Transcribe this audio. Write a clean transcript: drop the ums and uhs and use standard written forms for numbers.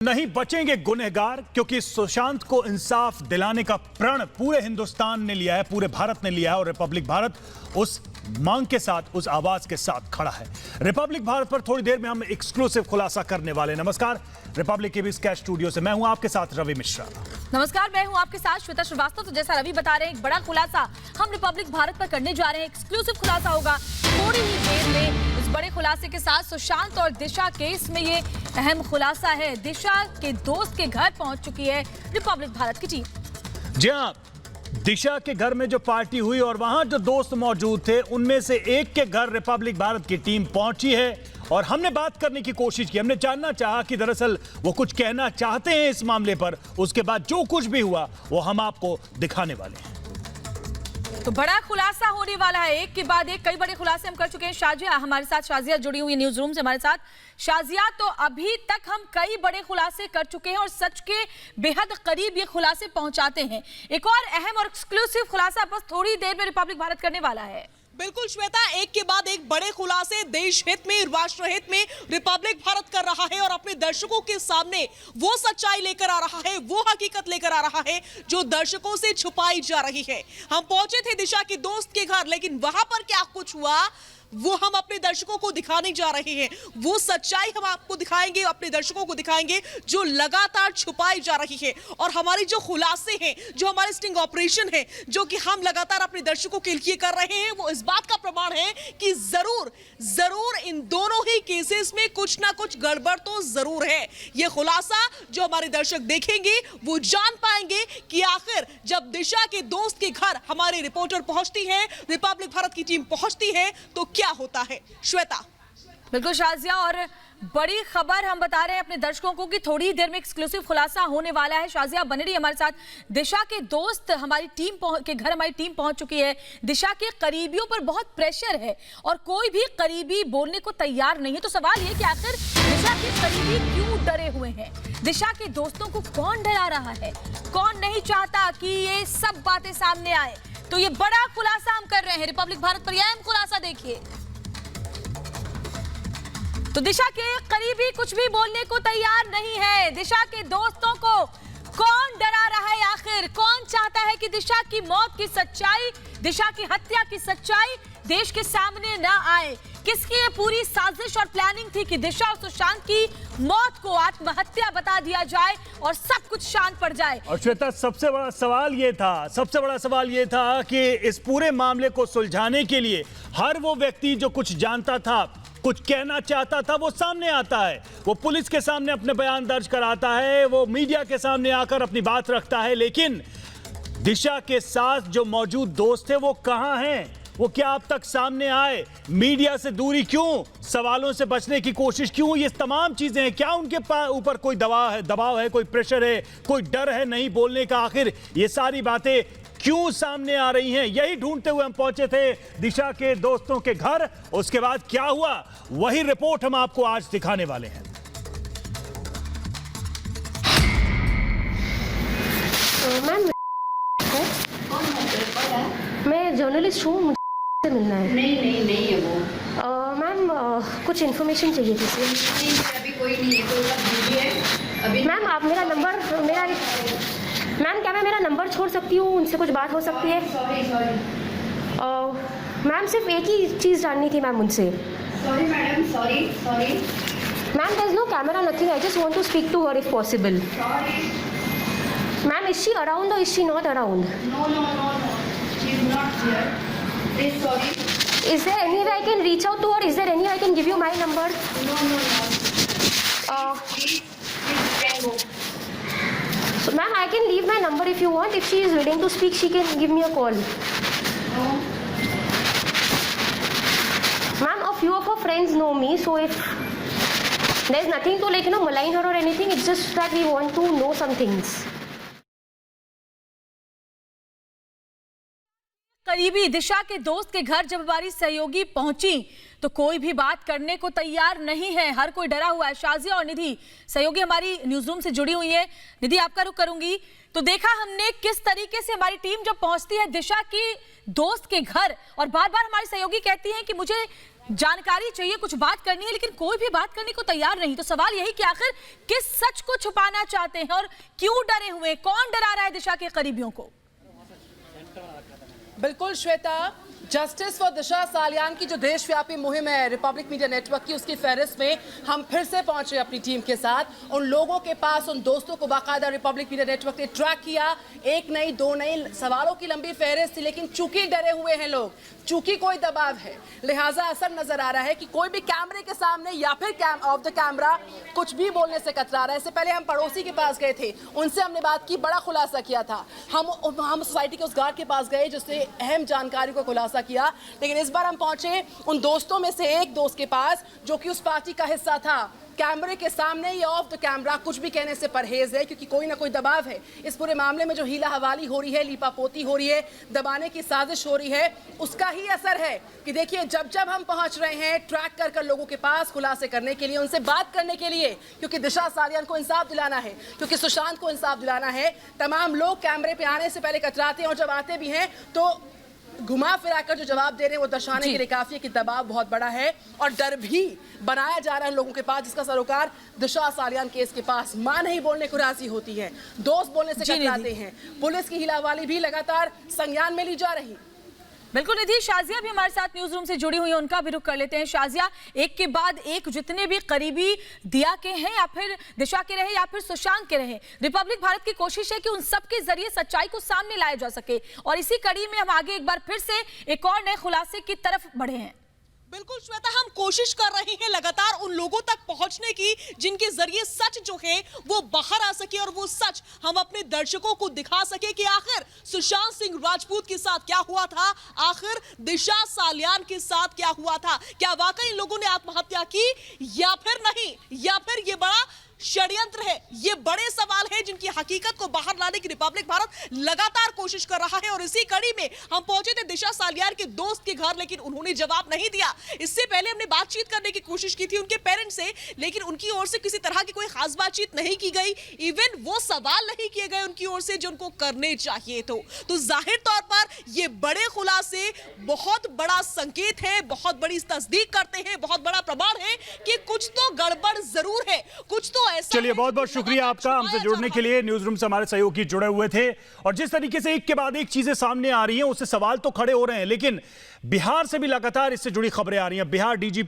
नहीं बचेंगे गुनहगार, क्योंकि सुशांत को इंसाफ दिलाने का प्रण पूरे हिंदुस्तान ने लिया है, पूरे भारत ने लिया है और रिपब्लिक भारत उस मांग के साथ, उस आवाज के साथ खड़ा है। रिपब्लिक भारत पर थोड़ी देर में हम एक्सक्लूसिव खुलासा करने वाले। नमस्कार, रिपब्लिक के भी स्कैच स्टूडियो से मैं हूं आपके साथ रवि मिश्रा। नमस्कार, मैं हूं आपके साथ श्वेता श्रीवास्तव। तो जैसा रवि बता रहे हैं, एक बड़ा खुलासा हम रिपब्लिक भारत पर करने जा रहे हैं। एक्सक्लूसिव खुलासा होगा थोड़ी ही देर में। इस बड़े खुलासे के साथ सुशांत और दिशा केस में ये अहम खुलासा है। दिशा के दोस्त के घर पहुंच चुकी है रिपब्लिक भारत की टीम। जी हां, दिशा के घर में जो पार्टी हुई और वहां जो दोस्त मौजूद थे, उनमें से एक के घर रिपब्लिक भारत की टीम पहुंची है और हमने बात करने की कोशिश की। हमने जानना चाहा कि दरअसल वो कुछ कहना चाहते हैं इस मामले पर। उसके बाद जो कुछ भी हुआ वो हम आपको दिखाने वाले हैं। तो बड़ा खुलासा होने वाला है, एक के बाद एक। कई बड़े खुलासे हम कर चुके हैं। शाजिया हमारे साथ, शाजिया जुड़ी हुई है न्यूज रूम से हमारे साथ। शाजिया, तो अभी तक हम कई बड़े खुलासे कर चुके हैं और सच के बेहद करीब ये खुलासे पहुंचाते हैं। एक और अहम और एक्सक्लूसिव खुलासा बस थोड़ी देर में रिपब्लिक भारत करने वाला है। बिल्कुल श्वेता, एक के बाद एक बड़े खुलासे देश हित में, राष्ट्र हित में रिपब्लिक भारत कर रहा है और अपने दर्शकों के सामने वो सच्चाई लेकर आ रहा है, वो हकीकत लेकर आ रहा है जो दर्शकों से छुपाई जा रही है। हम पहुंचे थे दिशा के दोस्त के घर, लेकिन वहां पर क्या कुछ हुआ वो हम अपने दर्शकों को दिखाने जा रहे हैं। वो सच्चाई हम आपको दिखाएंगे, अपने दर्शकों को दिखाएंगे जो लगातार छुपाई जा रही है। और हमारी जो खुलासे हैं, जो हमारे स्टिंग ऑपरेशन है, जो कि हम लगातार अपने दर्शकों के लिए कर रहे हैं, वो इस बात का प्रमाण है कि जरूर इन दोनों ही केसेस में कुछ ना कुछ गड़बड़ तो जरूर है। ये खुलासा जो हमारे दर्शक देखेंगे वो जान पाएंगे कि आखिर जब दिशा के दोस्त के घर हमारे रिपोर्टर पहुंचती है, रिपब्लिक भारत की टीम पहुंचती है, तो क्या होता है। श्वेता, बिल्कुल शाजिया, और बड़ी खबर हम बता रहे हैं अपने दर्शकों को कि थोड़ी देर में एक्सक्लूसिव खुलासा होने वाला है। शाजिया बने रही हमारे साथ। दिशा के दोस्त हमारी टीम के घर हमारी टीम पहुंच चुकी है। दिशा के करीबियों पर बहुत प्रेशर है और कोई भी करीबी बोलने को तैयार नहीं है। तो सवाल ये कि आखिर दिशा के करीबी क्यों डरे हुए हैं? दिशा के दोस्तों को कौन डरा रहा है? कौन नहीं चाहता कि ये सब बातें सामने आए? तो ये बड़ा खुलासा हम कर रहे हैं रिपब्लिक भारत पर। यह अहम खुलासा देखिए। तो दिशा के करीबी कुछ भी बोलने को तैयार नहीं है। दिशा के दोस्तों को कौन डरा रहा है? आखिर कौन चाहता है कि दिशा की मौत की सच्चाई, दिशा की हत्या की सच्चाई देश के सामने ना आए? किसकी ये पूरी साजिश और प्लानिंग थी कि दिशा और सुशांत की मौत को आत्महत्या बता दिया जाए और सब कुछ शांत पड़ जाए? और श्वेता, सबसे बड़ा सवाल ये था कि इस पूरे मामले को सुलझाने के लिए हर वो व्यक्ति जो कुछ जानता था, कुछ कहना चाहता था, वो सामने आता है। वो पुलिस के सामने अपने बयान दर्ज कराता है, वो मीडिया के सामने आकर अपनी बात रखता है। लेकिन दिशा के साथ जो मौजूद दोस्त थे वो कहां हैं? वो क्या अब तक सामने आए? मीडिया से दूरी क्यों? सवालों से बचने की कोशिश क्यों? ये तमाम चीजें हैं। क्या उनके ऊपर कोई दबाव है, कोई प्रेशर है, कोई डर है नहीं बोलने का? आखिर ये सारी बातें क्यों सामने आ रही हैं? यही ढूंढते हुए हम पहुंचे थे दिशा के दोस्तों के घर। उसके बाद क्या हुआ, वही रिपोर्ट हम आपको आज दिखाने वाले हैं। मैम, मैं जर्नलिस्ट हूँ, मुझे मिलना है। नहीं है वो। मैम, कुछ इन्फॉर्मेशन चाहिए थी सर। अभी कोई नहीं है, कोई बात नहीं है अभी। मैम, आप मेरा नंबर, मैम क्या मैं मेरा नंबर छोड़ सकती हूँ? उनसे कुछ बात हो सकती है? सॉरी मैम, सिर्फ एक ही चीज़ जाननी थी मैम उनसे। Sorry madam, sorry ma'am, there is no camera, nothing. I just want to speak to her if possible. Sorry ma'am, is she around or is she not around? No she is not here. Please sorry. Is there any way I can reach out to her? Is there any way I can give you my number? No. Please can go. So, ma'am, I can leave my number if you want. If she is willing to speak, she can give me a call. No. Ma'am, a few of her friends know me, so if there's nothing to malign her or anything, it's just that we want to know some things. करीबी दिशा के दोस्त के घर जब हमारी सहयोगी पहुंची तो कोई भी बात करने को तैयार नहीं है। हर कोई डरा हुआ है। शाजिया और निधि सहयोगी हमारी न्यूज रूम से जुड़ी हुई है। निधि, आपका रुख करूंगी। तो देखा हमने किस तरीके से हमारी टीम जब पहुंचती है दिशा की दोस्त के घर और बार बार हमारी सहयोगी कहती हैं कि मुझे जानकारी चाहिए, कुछ बात करनी है, लेकिन कोई भी बात करने को तैयार नहीं। तो सवाल यही कि आखिर किस सच को छुपाना चाहते हैं और क्यों डरे हुए, कौन डरा रहा है दिशा के करीबियों को? बिल्कुल श्वेता, जस्टिस फॉर दिशा सालियान की जो देशव्यापी मुहिम है रिपब्लिक मीडिया नेटवर्क की, उसकी फहरिस्त में हम फिर से पहुंचे अपनी टीम के साथ। उन लोगों के पास, उन दोस्तों को बाकायदा रिपब्लिक मीडिया नेटवर्क ने ट्रैक किया। एक नहीं, दो नहीं, सवालों की लंबी फहरिस्त थी, लेकिन चूंकि डरे हुए हैं लोग, चूंकि कोई दबाव है, लिहाजा असर नजर आ रहा है कि कोई भी कैमरे के सामने या फिर ऑफ द कैमरा कुछ भी बोलने से कतरा रहा है। इससे पहले हम पड़ोसी के पास गए थे, उनसे हमने बात की, बड़ा खुलासा किया था। हम सोसाइटी के उस गार्ड के पास गए जिससे अहम जानकारी को खुलासा किया। लेकिन इस बार हम पहुंचे उन दोस्तों में से एक दोस्त के पास जो कि उस पार्टी का हिस्सा था। कैमरे के सामने या ऑफ द कैमरा कुछ भी कहने से परहेज है, क्योंकि कोई ना कोई दबाव है। इस पूरे मामले में जो हीला हवाली हो रही है, लीपापोती हो रही है, दबाने की साजिश हो रही है, उसका ही असर है कि देखिए जब जब हम पहुंच रहे हैं ट्रैक कर लोगों के पास खुलासे करने के लिए, उनसे बात करने के लिए, क्योंकि दिशा सालियान को इंसाफ दिलाना है, क्योंकि सुशांत को इंसाफ दिलाना है। तमाम लोग कैमरे पे आने से पहले कतराते हैं और जब आते भी हैं तो घुमा फिरा कर जो जवाब दे रहे हैं वो दर्शाने के लिए काफी है कि दबाव बहुत बड़ा है और डर भी बनाया जा रहा है लोगों के पास, जिसका सरोकार दिशा सालियान केस के पास। मां नहीं बोलने को राजी होती है, दोस्त बोलने से कतराते हैं, पुलिस की हिलावाली भी लगातार संज्ञान में ली जा रही। बिल्कुल निधि, शाजिया भी हमारे साथ न्यूज रूम से जुड़ी हुई है, उनका भी रुख कर लेते हैं। शाजिया, एक के बाद एक जितने भी करीबी दिया के हैं या फिर दिशा के रहे या फिर सुशांत के रहे, रिपब्लिक भारत की कोशिश है कि उन सब के जरिए सच्चाई को सामने लाया जा सके, और इसी कड़ी में हम आगे एक बार फिर से एक और नए खुलासे की तरफ बढ़े हैं। बिल्कुल श्वेता, हम कोशिश कर रहे हैं लगातार उन लोगों तक पहुंचने की जिनके जरिए सच जो है वो बाहर आ सके और वो सच हम अपने दर्शकों को दिखा सके कि आखिर सुशांत सिंह राजपूत के साथ क्या हुआ था, आखिर दिशा सालियान के साथ क्या हुआ था, क्या वाकई इन लोगों ने आत्महत्या की या फिर नहीं, या फिर ये बड़ा षड्यंत्र है। ये बड़े सवाल हैं जिनकी हकीकत को बाहर लाने की रिपब्लिक भारत लगातार कोशिश कर रहा है। और इसी कड़ी में हम पहुंचे थे दिशा सालियान के दोस्त के घर, लेकिन उन्होंने जवाब नहीं दिया। इससे पहले हमने बातचीत करने की कोशिश की थी उनके पेरेंट्स से, लेकिन उनकी ओर से किसी तरह की कोई खास बातचीत नहीं की गई। इवन वो सवाल नहीं किए गए उनकी ओर से जो उनको करने चाहिए। तो जाहिर तौर पर ये बड़े खुलासे बहुत बड़ा संकेत है, बहुत बड़ी तस्दीक करते हैं, बहुत बड़ा प्रमाण है कि कुछ तो गड़बड़ जरूर है, कुछ तो। चलिए, बहुत बहुत शुक्रिया आपका हमसे जुड़ने के लिए। न्यूज रूम से हमारे सहयोगी जुड़े हुए थे, और जिस तरीके से एक के बाद एक चीजें सामने आ रही हैं उससे सवाल तो खड़े हो रहे हैं, लेकिन बिहार से भी लगातार इससे जुड़ी खबरें आ रही हैं। बिहार डीजीपी